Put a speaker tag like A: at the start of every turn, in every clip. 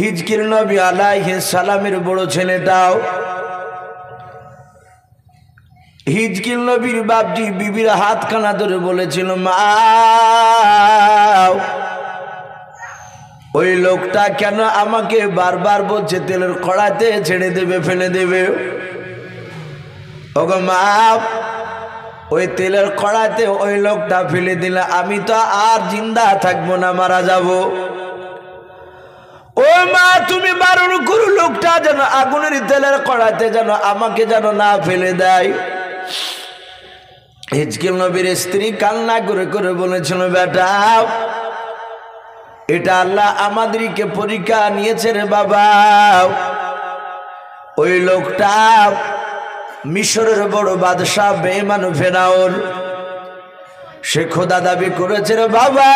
A: হিজকিল নবী আলাইহিস সালামের বড় ছেলেটাও হিজকিল নবীর বাপজি বিবির হাতখানা ধরে বলেছিল, মা ওই লোকটা কেন আমাকে বারবার বলছে তেলের কড়াইতে ছেড়ে দেবে, ফেলে দেবে। ওগো মা, ওই তেলের কড়াইতে ওই লোকটা ফেলে দিলে আমি তো আর জিন্দা থাকবো না, মারা যাব। ও মা, তুমি বারণ করো লোকটা যেন আগুনের তেলের কড়াইতে যেন আমাকে যেন না ফেলে দেয়। হিজকিল নবীর স্ত্রী কান্না করে করে বলেছিল, বেটা এটা আল্লাহ আমাদেরকে পরীক্ষা নিয়েছে রে বাবা। ওই লোকটা মিশরের বড় বাদশাহ বেঈমান ফেরাউন, সে খোদা দাবি করেছে রে বাবা।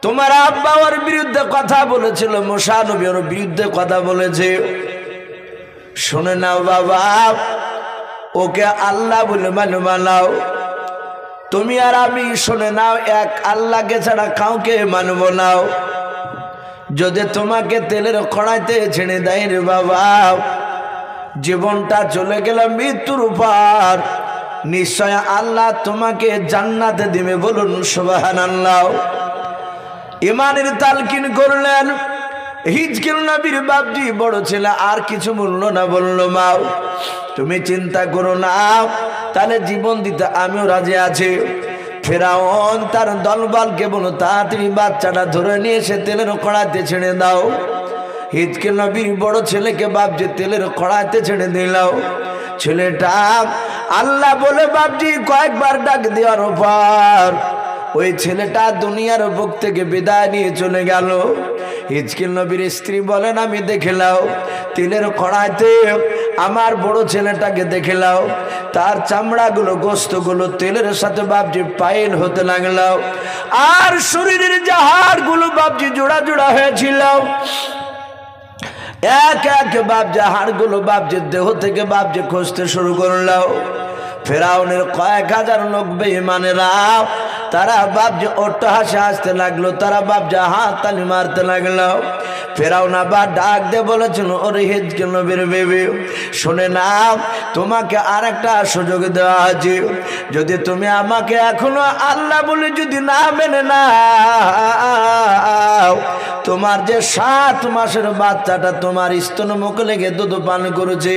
A: তোমার আব্বা ওর বিরুদ্ধে কথা বলেছিল, মুসা নবী ওর বিরুদ্ধে কথা বলেছে। শুনে নাও বাবা, ওকে আল্লাহ বলে মানাও। তুমি আর আমি শুনে নাও, এক আল্লাহকে ছাড়া কাউকে মানব নাও। যদি তোমাকে তেলের কড়াইতে ছেড়ে দেয় রে বাবা, জীবনটা চলে গেল মৃত্যুর উপর, নিশ্চয় আল্লাহ তোমাকে জান্নাতে দিবে। বলুন সুবহানাল্লাহ। ইমানের তালকিন করলেন। হিজকিল নবীর বাপজি বড় ছেলে আর কিছু বললো না, বললো মা তুমি চিন্তা করো না, তাহলে জীবন দিতে আমিও রাজি আছি। ফেরাউন তার দলবলকে বলো, তাড়াতাড়ি বাচ্চাটা ধরে নিয়ে এসে তেলের কড়াইতে ছেড়ে দাও। হিজকিল নবীর বড় ছেলেকে বাপজি তেলের কড়াইতে ছেড়ে দিলাও। ছেলেটা আল্লাহ বলে বাপজি কয়েকবার ডাক দেওয়ার পর ওই ছেলেটা দুনিয়ার বুক থেকে বিদায় নিয়ে চলে গেল। হিজকিল নবীর স্ত্রী বলেন, আমি দেখে নাও তেলের কড়াইতে আমার বড় ছেলেটাকে দেখে নাও, তার চামড়াগুলো গোস্তগুলো তেলের সাথে বাপজি পাইল হতে লাগলো, আর শরীরের যে হাড়গুলো বাপজি জোড়া জোড়া হয়েছিল, এক এক বাপজি হাড়গুলো বাপজি দেহ থেকে বাপজি খসতে শুরু করলো। ফেরাউনের কয়েক হাজার লোক বেঈমানেরা তারা বাপজি অট্টহাসে হাসতে লাগলো, তারা বাপজি হাত তালি মারতে লাগলো। ফেরাউন আবার ডাক দিয়ে বলেছিল, ওরে হিজকিল নবীর বেবি শুনে নাও, তোমাকে আর একটা সুযোগ দেওয়া আছে। যদি তুমি আমাকে এখনো আল্লাহ বলে যদি না মেনে নাও, তোমার যে 7 মাসের বাচ্চাটা তোমার স্তন মুখে লেগে দুধ পান করেছে,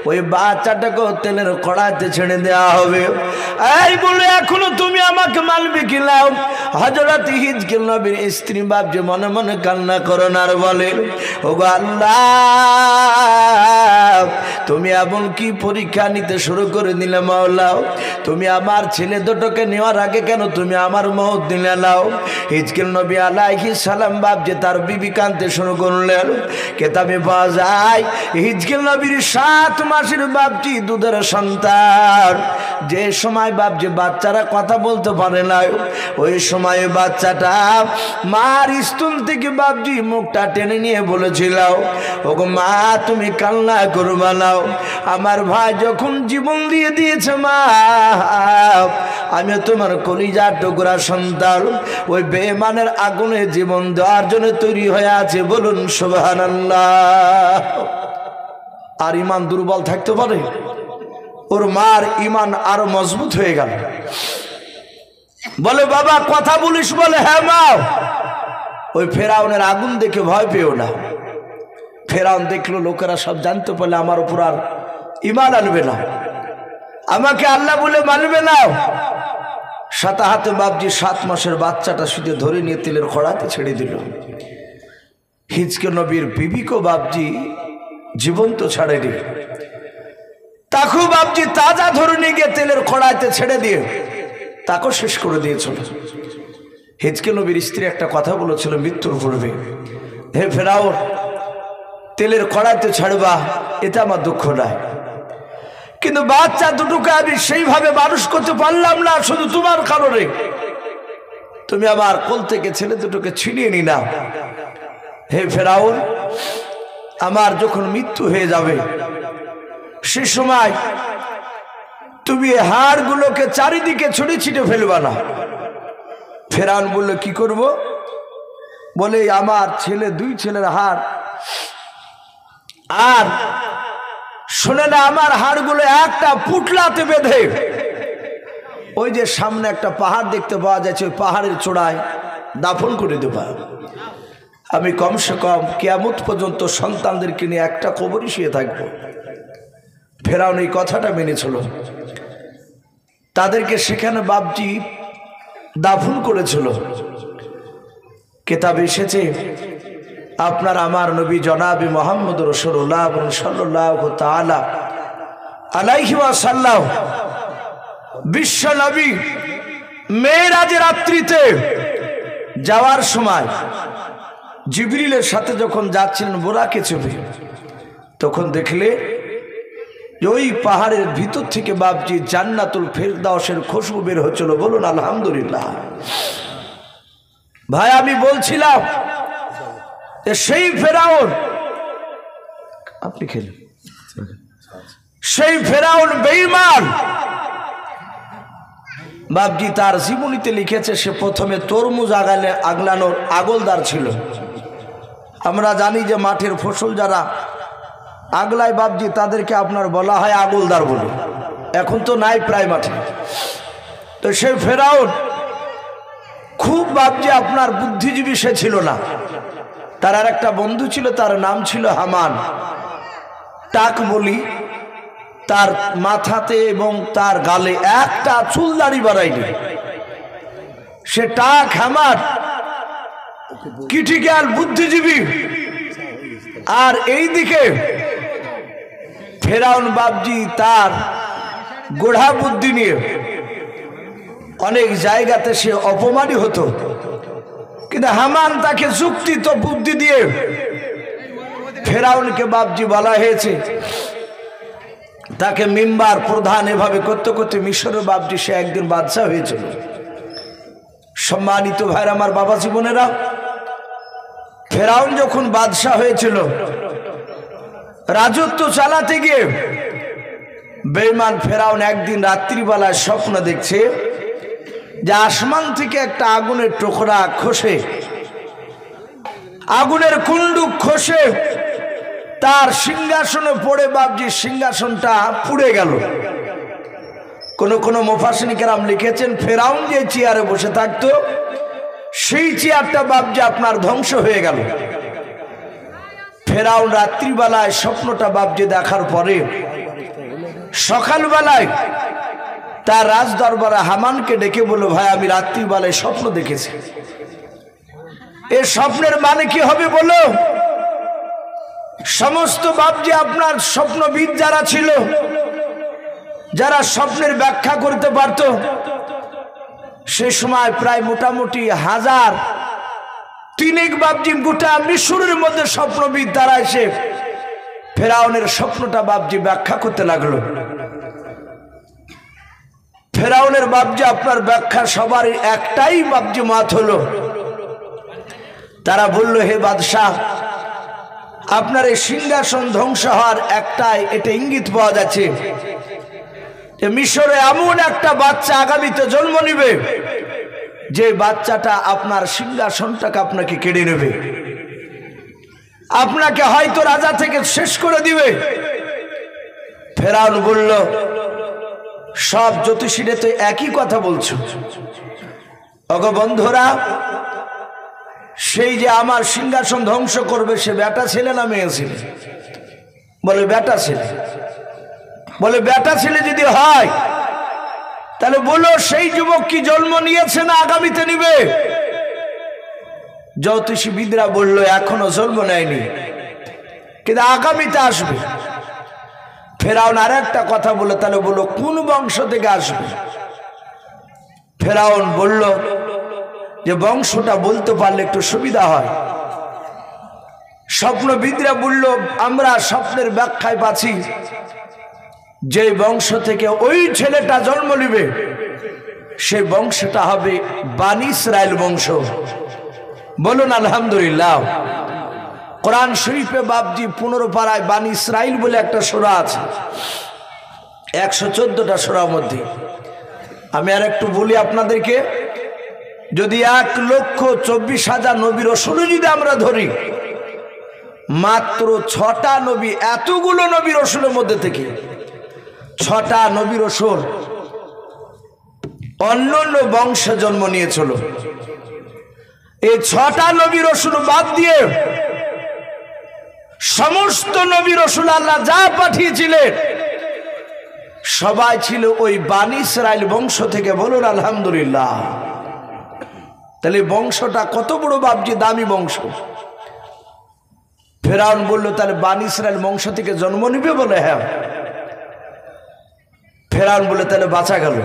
A: ওই বাচ্চাটাকেও তেলের কড়াইতে ছেড়ে দেওয়া হবে। এই বলে এখনো তুমি আমাকে মানবে কি নাও? হযরত হিজকিল নবীর স্ত্রী বাপজি মনে মনে কান্না করেন আর বলে, ওগো আল্লাহ, তুমি এমন কি পরীক্ষা নিতে শুরু করে দিলে মাওলা? তুমি আমার ছেলে দুটোকে নেওয়ার আগে কেন তুমি আমার মওত দিলে নাও? হিজকিল নবী আলাইহিস সালাম বাপজি তার বিবি কাঁদতে শুরু করলেন। কেতাবে পাওয়া যায় হিজকিল নবীর 7 মাসের বাপজি দুধের সন্তান, যে সময় বাপজি বাচ্চারা কথা বলতে পারে না, ওই সময় বাচ্চাটা মার স্তন থেকে বাপজি মুখটা টেনে নিয়ে বলেছিল, ওগো মা তুমি কান্না করবা না, আমার ভাই যখন জীবন দিয়ে দিয়েছে মা, আমি তোমার কলিজার টুকরা সন্তান ওই বেঈমানের আগুনে জীবন দেওয়ার জন্য তৈরি হয়ে আছে। বলুন সুবহানাল্লাহ। আর ইমান দুর্বল থাকতে পারে? ওর মার ইমান আরো মজবুত হয়ে গেল। বলে বাবা কথা বলিস? বলে হ্যাঁ মা। ওই ফেরাউনের আগুন দেখে ভয় পেও না। ফেরাউন দেখলো লোকেরা সব জানতে পারলে আমার উপর আর ইমান আনবে না, আমাকে আল্লাহ বলে মানবে না। সাথে হাতে বাপজি 7 মাসের বাচ্চাটা শুধু ধরে নিয়ে তেলের কড়াইতে ছেড়ে দিল। হিজকিল নবীর বিবিকে বাপজি জীবন্ত ছাড়েনি, তাকে বাপজি তাজা ধরে নিয়ে গিয়ে তেলের কড়াইতে ছেড়ে দিয়ে তাকে শেষ করে দিয়েছিল। হিজকিল নবীর স্ত্রী একটা কথা বলেছিল মৃত্যুর পূর্বে, হে ফেরাউন, তেলের কড়াইতে ছাড়বা এটা আমার দুঃখ নাই, কিন্তু বাচ্চা দুটোকে আমি সেইভাবে মানুষ করতে পারলাম না শুধু তোমার কারণে। তুমি আমার কোল থেকে ছেলে দুটোকে ছিনিয়ে নি না। হে ফেরাউন, আমার যখন মৃত্যু হয়ে যাবে সে সময় তুমি হাড়গুলোকে চারিদিকে ছড়িয়ে ছিটে ফেলবা না। ফেরাউন বলল কি করব? বলে আমার ছেলে, 2 ছেলের হাড়, আর শোনে না আমার হাড়গুলো একটা পুটলাতে বেঁধে ওই যে সামনে একটা পাহাড় দেখতে পাওয়া যাচ্ছে, ওই পাহাড়ের চূড়ায় দাফন করে দেবা। আমি কমসে কম কিয়ামত পর্যন্ত সন্তানদেরকে নিয়ে একটা কবরই শুয়ে থাকবো। ফেরাউন এই কথাটা মেনেছিল, তাদেরকে সেখানে বাপজি দাফন করেছিল। কিতাবে এসেছে আপনার আমার নবী জনাবে মুহাম্মদ রাসূলুল্লাহ সাল্লাল্লাহু তাআলা আলাইহি ওয়াসাল্লাম বিশ্ব নবী মেরাজের রাত্রিতে যাওয়ার সময় জিবরিলের সাথে যখন যাচ্ছিলেন বোরাকে চেপে, তখন দেখলে ওই পাহাড়ের ভিতর থেকে বাপজি জান্নাতুল ফেরদাউসের খুশবু বের হচ্ছিল। বলুন আলহামদুলিল্লাহ। ভাই আমি বলছিলাম সেই ফেরাউন, আপনি খেলেন, সেই ফেরাউন বেঈমান বাপজি তার জীবনীতে লিখেছে সে প্রথমে তরমুজ আগলানোর আগলদার ছিল। আমরা জানি যে মাঠের ফসল যারা আগলায় বাপজি তাদেরকে আপনার বলা হয় আগলদার বলে, এখন তো নাই প্রায় মাঠে। তো সেই ফেরাউন খুব বাপজি আপনার বুদ্ধিজীবী সে ছিল না, তার আর একটা বন্ধু ছিল, তার নাম ছিল হামান। টাক বলি, তার মাথাতে এবং তার গালে একটা চুল দাড়ি বাড়ায়নি। সে টাক হামান ক্রিটিক্যাল বুদ্ধিজীবী, আর এই দিকে ফেরাউন বাপজি তার গোড়া বুদ্ধি নিয়ে অনেক জায়গাতে সে অপমানই হতো, কিন্তু হামান তাকে যুক্তি তো বুদ্ধি দিয়ে ফেরাউনকে বাপজি বলা হয়েছে, তাকে মিম্বার প্রধান এভাবে করতে করতে মিশরের বাপজি সে একদিন বাদশাহ হয়েছিল। সম্মানিত ভাইরা আমার, বাবা জীবনেরা, ফেরাউন যখন বাদশাহ হয়েছিল রাজত্ব চালাতে গিয়ে বেঈমান ফেরাউন একদিন রাত্রিবেলায় স্বপ্ন দেখছে যে আসমান থেকে একটা আগুনের টুকরা খসে, আগুনের কুণ্ডুক খসে তার সিংহাসনে পড়ে বাপজি সিংহাসনটা পুড়ে গেল। কোন মুফাসসির কেরাম লিখেছেন ফেরাউন যে চেয়ারে বসে থাকতো সেই চেয়ারটা বাপজি আপনার ধ্বংস হয়ে গেল। ফেরাউন রাত্রিবেলায় স্বপ্নটা বাপজি দেখার পরে সকালবেলায় তার রাজ দরবারে হামানকে ডেকে বলল, ভাই আমি রাত্রিবেলায় স্বপ্ন দেখেছি, এ স্বপ্নের মানে কি হবে বলো। সমস্ত বাপজি আপনার স্বপ্নবিদ যারা ছিল, যারা স্বপ্নের ব্যাখ্যা করতে পারত, সে সময় প্রায় মোটামুটি 1003 বাপজি গোটা মিশরের মধ্যে স্বপ্নবিদ তারা এসে ফেরাউনের স্বপ্নটা বাপজি ব্যাখ্যা করতে লাগলো। ফেরাউনের বাপজি আপনার ব্যাখ্যা সবার একটাই বাপজি মত হলো, তারা বলল হে বাদশাহ, আপনার এই সিংহাসন ধ্বংস হওয়ার একটাই এটা ইঙ্গিত পাওয়া যাচ্ছে যে মিশরে এমন একটা বাচ্চা আগামীতে জন্ম নিবে যে বাচ্চাটা আপনার সিংহাসনটাকে আপনাকে কেড়ে নেবে, আপনাকে হয়তো রাজা থেকে শেষ করে দিবে। ফেরাউন বলল, সব জ্যোতিষীরা তো একই কথা বলছো। ওগো বন্ধুরা, সেই যে আমার সিংহাসন ধ্বংস করবে সে বেটা ছেলে না মেয়ে ছেলে? বলে বেটা ছেলে। বলে বেটা ছেলে যদি হয় তাহলে বলো সেই যুবক কি জন্ম নিয়েছে না আগামীতে নিবে? জ্যোতিষীবিদরা বলল এখনো জন্ম নেয়নি, কিন্তু আগামীতে আসবে। ফেরাউন আর একটা কথা বলে, তাহলে বলো কোন বংশ থেকে আসবে? ফেরাউন বলল যে বংশটা বলতে পারলে একটু সুবিধা হয়। স্বপ্নবিদরা বলল আমরা স্বপ্নের ব্যাখ্যায় পাচ্ছি যে বংশ থেকে ওই ছেলেটা জন্ম নিবে সেই বংশটা হবে বানি ইসরাইল বংশ। বলুন আলহামদুলিল্লাহ। কোরআন শরীফে বাপজি 15 পারায় বানি ইসরাইল বলে একটা সূরা আছে, 114টা সূরার মধ্যে। আমি আর একটু বলি আপনাদেরকে যদি 1,24,000 নবী রাসূল যদি আমরা ধরি, মাত্র 6টা নবী, এতগুলো নবী রাসূলের মধ্যে থেকে 6টা নবী রাসূল অন্য অন্য বংশে জন্ম নিয়েছিল। এই 6টা নবী রাসূল বাদ দিয়ে সমস্ত নবী রাসূল আল্লাহ যা পাঠিয়েছিলেন সবাই ছিল ওই বানী ইসরাইল বংশ থেকে। বলুন আলহামদুলিল্লাহ। তাহলে বংশটা কত বড় বাপজি, দামি বংশ। ফেরাউন বলল তাহলে বানী ইসরাইল বংশ থেকে জন্ম নিবে? বলে হ্যাঁ। ফেরাউন বলে তাহলে বাঁচা গেল।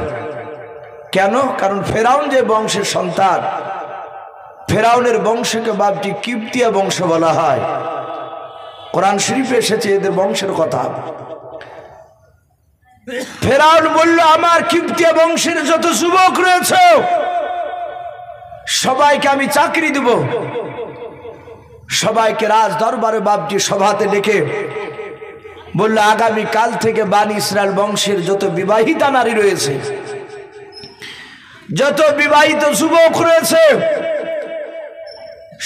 A: কেন? কারণ ফেরাউন যে বংশের সন্তান, ফেরাউনের বংশকে বাপজি কিপ্তিয়া বংশ বলা হয়। কোরআন শরীফে এসেছে এদের বংশের কথা। ফেরাউন বলল আমার কিপ্তিয়া বংশের যত যুবক রয়েছে সবাইকে আমি চাকরি দেব। সবাইকে রাজ দরবারে বাপজি সভাতে ডেকে বলল আগামী কাল থেকে বানী ইসরাইল বংশের যত বিবাহিতা নারী রয়েছে, যত বিবাহিত যুবক রয়েছে,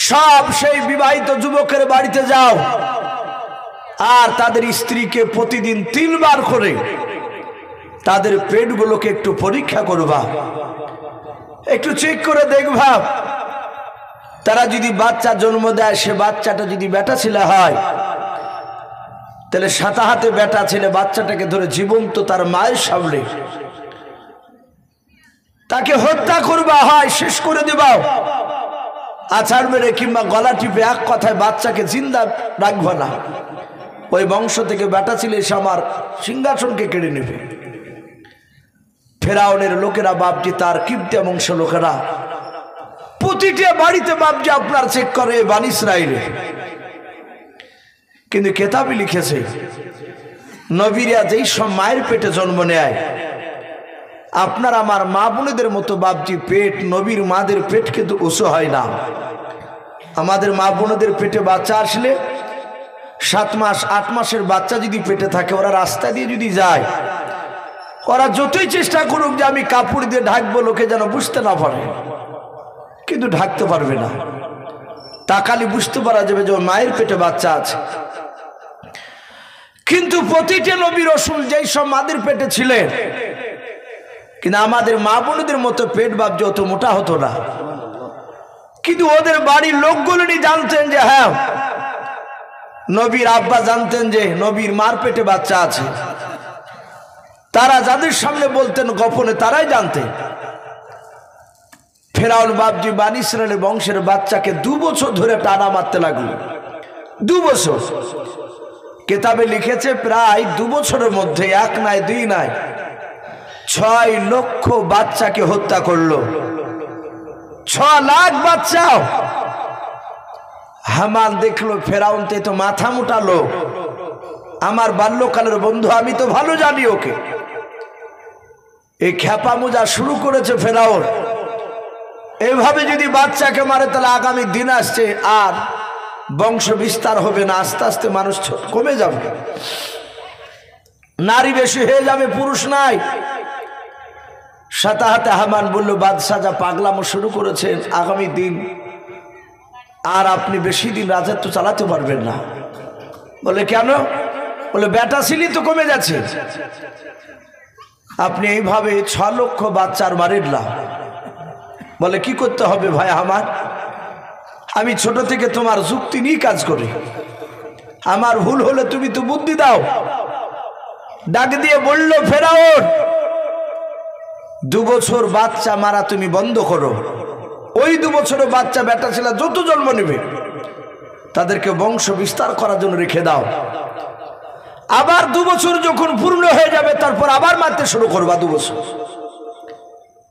A: সব সেই বিবাহিত যুবকের বাড়িতে যাও আর তাদের স্ত্রীকে প্রতিদিন 3 বার করে তাদের পেটগুলোকে একটু পরীক্ষা করবা, একটু চেক করে দেখবা। তারা যদি বাচ্চা জন্ম দেয়, সে বাচ্চাটা যদি বেটা ছেলে হয়, তাহলে সাথে হাতে বেটা ছেলে বাচ্চাটাকে ধরে জীবন্ত তার মায়ের সামনে তাকে হত্যা করবা, হয় শেষ করে দেবা, আছাড় মেরে কিংবা গলা টিপে এক কথায় বাচ্চাকে জিন্দা রাখবা না। ওই বংশ থেকে বেটা ছেলে এসে আমার সিংহাসনকে কেড়ে নেবে। ফেরাউনের লোকেরা বাপজি, তার কিপ্তিয়া বংশ লোকেরা প্রতিটা বাড়িতে বাপজি আপনার চেক করে বানী ইসরাইলে। কিন্তু কেতাবে লিখেছে নবীরা যেই সব মায়ের পেটে জন্ম নেয়, আপনার আমার মা বোনেদের মতো বাপজি পেট, নবীর মাদের পেট কিন্তু উঁচু হয় না। আমাদের মা বোনেদের পেটে বাচ্চা আসলে 7 মাস 8 মাসের বাচ্চা যদি পেটে থাকে, ওরা রাস্তা দিয়ে যদি যায়, ওরা যতই চেষ্টা করুক যে আমি কাপড় দিয়ে ঢাকবো লোকে যেন বুঝতে না পারে, কিন্তু ঢাকতে পারবে না। তাকালি বুঝতে পারা যাবে যে মায়ের পেটে বাচ্চা আছে। কিন্তু প্রতিটা নবী রাসূল যেই সব মাদের পেটে ছিলেন, কিন্তু আমাদের মা বোনদের মতো পেট বাপজি অত মোটা হতো না। কিন্তু ওদের বাড়ির লোকগুলো জানতেন যে হ্যাঁ, নবীর আব্বা জানতেন যে নবীর মার পেটে বাচ্চা আছে। তারা যাদের সামনে বলতেন গোপনে, তারাই জানতেন। ফেরাউন বাপজি বানী ইসরাইলের বংশের বাচ্চাকে 2 বছর ধরে টানা মারতে লাগলো। 2 বছর। কেতাবে লিখেছে প্রায় 2 বছরের মধ্যে 1 নয় 2 নয় 6 লক্ষ বাচ্চাকে হত্যা করলো। 6 লাখ বাচ্চা। হামান দেখলো ফেরাউন তো মাথা মোটা লোক, আমার বাল্যকালের বন্ধু, আমি তো ভালো জানি ওকে। এই খেপা মোজা শুরু করেছে ফেরাউন। এইভাবে যদি বাচ্চাকে মারে তাহলে আগামী দিন আসছে আর বংশ বিস্তার হবে না, আস্তে আস্তে মানুষ কমে যাবে, নারী বেশি হয়ে যাবে, পুরুষ নাই। সাথে হাতে হামান বলল বাদশাহ যা পাগলামো শুরু করেছেন, আগামী দিন আর আপনি বেশি দিন রাজত্ব চালাতে পারবেন না। বলে কেন? বলে বেটা ছিলি তো কমে যাচ্ছে, আপনি এইভাবে 6 লক্ষ বাচ্চার মারেন না। বলে কি করতে হবে ভাই আমার? আমি ছোট থেকে তোমার যুক্তি নিয়ে কাজ করি, আমার ভুল হলে তুমি তো বুদ্ধি দাও। ডাক দিয়ে বলল ফেরাউন 2 বছর বাচ্চা মারা তুমি বন্ধ করো। ওই 2 বছরের বাচ্চা বেটা ছেলে যত জন্ম নেবে তাদেরকে বংশ বিস্তার করার জন্য রেখে দাও। আবার 2 বছর যখন পূর্ণ হয়ে যাবে তারপর আবার মারতে শুরু করবা 2 বছর।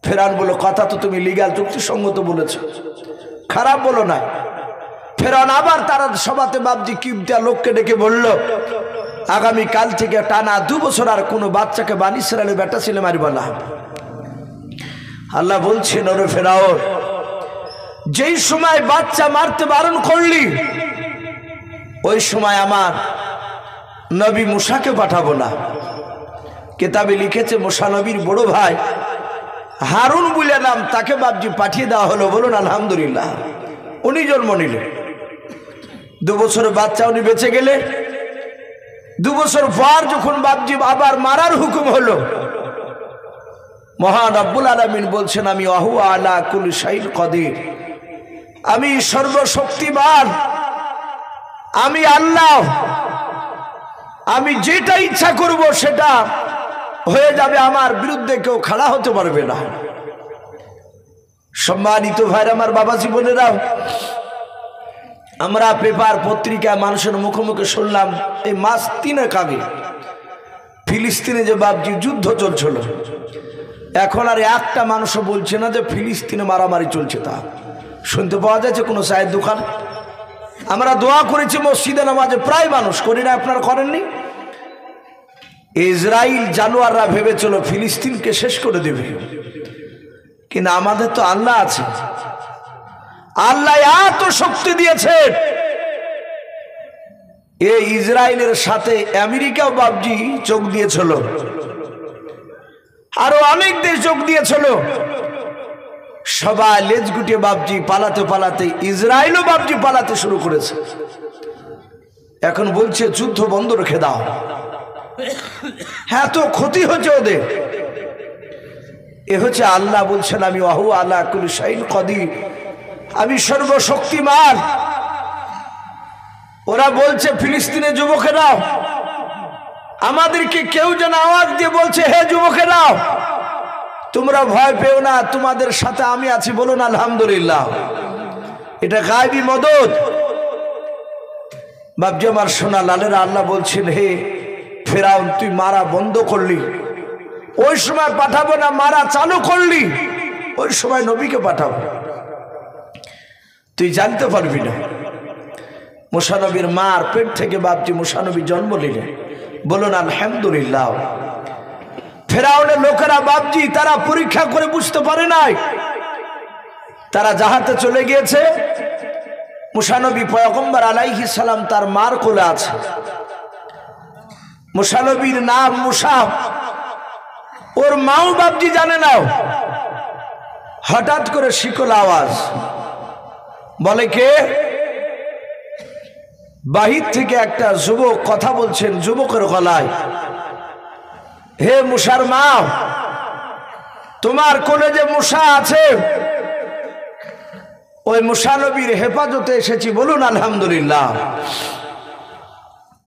A: ফেরাউন বলল কথা তো তুমি লিগ্যাল যুক্তিসঙ্গত বলেছ, খারাপ বলো না। ফেরাউন আবার তারা সভাতে বাপজি কিপ্তিয়া লোককে ডেকে বলল আগামী কাল থেকে টানা 2 বছর আর কোনো বাচ্চাকে বানী ইসরাইলের বেটা ছেলে মারিব না। আল্লাহ বলছেন ওরে ফেরাউন, যেই সময় বাচ্চা মারতে বারণ করলি ওই সময় আমার নবী মুসাকে পাঠাবো না। কিতাবে লিখেছে মুসা নবীর বড় ভাই হারুন বলে নাম, তাকে বাপজি পাঠিয়ে দেওয়া হলো। বলুন আলহামদুলিল্লাহ। উনি জন্ম নিলেন, 2 বছরের বাচ্চা উনি বেঁচে গেলে। 2 বছর পর যখন বাপজি আবার মারার হুকুম হলো, মহান রব্বুল আলামিন বলছেন, আমি ওয়া হুয়া আলা কুল্লি শাইইন কাদির, আমি সর্বশক্তিমান, আমি আল্লাহ, আমি যেটা ইচ্ছা করব সেটা হয়ে যাবে, আমার বিরুদ্ধে কেউ খাড়া হতে পারবে না। সম্মানিত ভাইরা আমার, বাবাজি বোনেরা, আমরা পেপার পত্রিকায় মানুষের মুখে মুখে শুনলাম এই মাস 3 আগে ফিলিস্তিনে যে বাপজি যুদ্ধ চলছিল, এখন আর একটা মানুষও বলছে না যে ফিলিস্তিনে মারামারি চলছে। তা শুনতে পাওয়া যাচ্ছে কোনো চায়ের দোকান। আমরা দোয়া করেছি মসজিদে নামাজে, প্রায় মানুষ করি না, আপনারা করেননি? ইসরাইল জানোয়াররা ভেবেছিল ফিলিস্তিনকে শেষ করে দেবে, কিন্তু আমাদের তো আল্লাহ আছে। আল্লাহ এত শক্তি দিয়েছে, এই ইসরায়েলের সাথে আমেরিকাও বাপজি চোখ দিয়েছিল, আরো অনেক দেশ যোগ দিয়েছিল। সবাই লেজ গুটিয়ে বাপজি পালাতে পালাতে ইসরায়েলও বাপজি পালাতে শুরু করেছে। এখন বলছে যুদ্ধ বন্ধ রেখে দাও। হ্যাঁ, তো ক্ষতি হচ্ছে ওদের। এ হচ্ছে আল্লাহ বলছেন, আমি ওয়া হুয়া আলা কুল্লি শাইইন কাদির, আমি সর্বশক্তিমান। ওরা বলছে ফিলিস্তিনের যুবকেরা, আমাদেরকে কেউ যেন আওয়াজ দিয়ে বলছে, হে যুবকেরা, তোমরা ভয় পেও না, তোমাদের সাথে আমি আছি। বলুন আলহামদুলিল্লাহ। এটা গায়বী মদদ। বাপজি আমার সোনা লালেরা, আল্লাহ বলছেন, হে ফেরাউন, তুই মারা বন্ধ করলি, ওই সময় পাঠাবো না, মারা চালু করলি, ওই সময় নবীকে পাঠাবো, তুই জানতে পারবি না। মুসা নবীর মার পেট থেকে বাপজি মুসা নবী জন্ম নিলেন। বলুন আলহামদুলিল্লাহ। ফেরাউনের লোকেরা বাপজি তারা পরীক্ষা করে বুঝতে পারে নাই, তারা জাহাতে চলে গিয়েছে। মুসা নবী পয়গম্বর আলাইহিস সালাম তার মার কোলে আছে। মুসা নবীর নাম মুসা, ওর মাও বাপজি জানে না। হঠাৎ করে শিকল আওয়াজ, বলে কে? বাহির থেকে একটা যুবক কথা বলছেন যুবকের গলায়, হে মুসার মা, তোমার কোলে যে মুসা আছে, ওই মুসা নবীর হেফাজতে এসেছি। বলুন আলহামদুলিল্লাহ।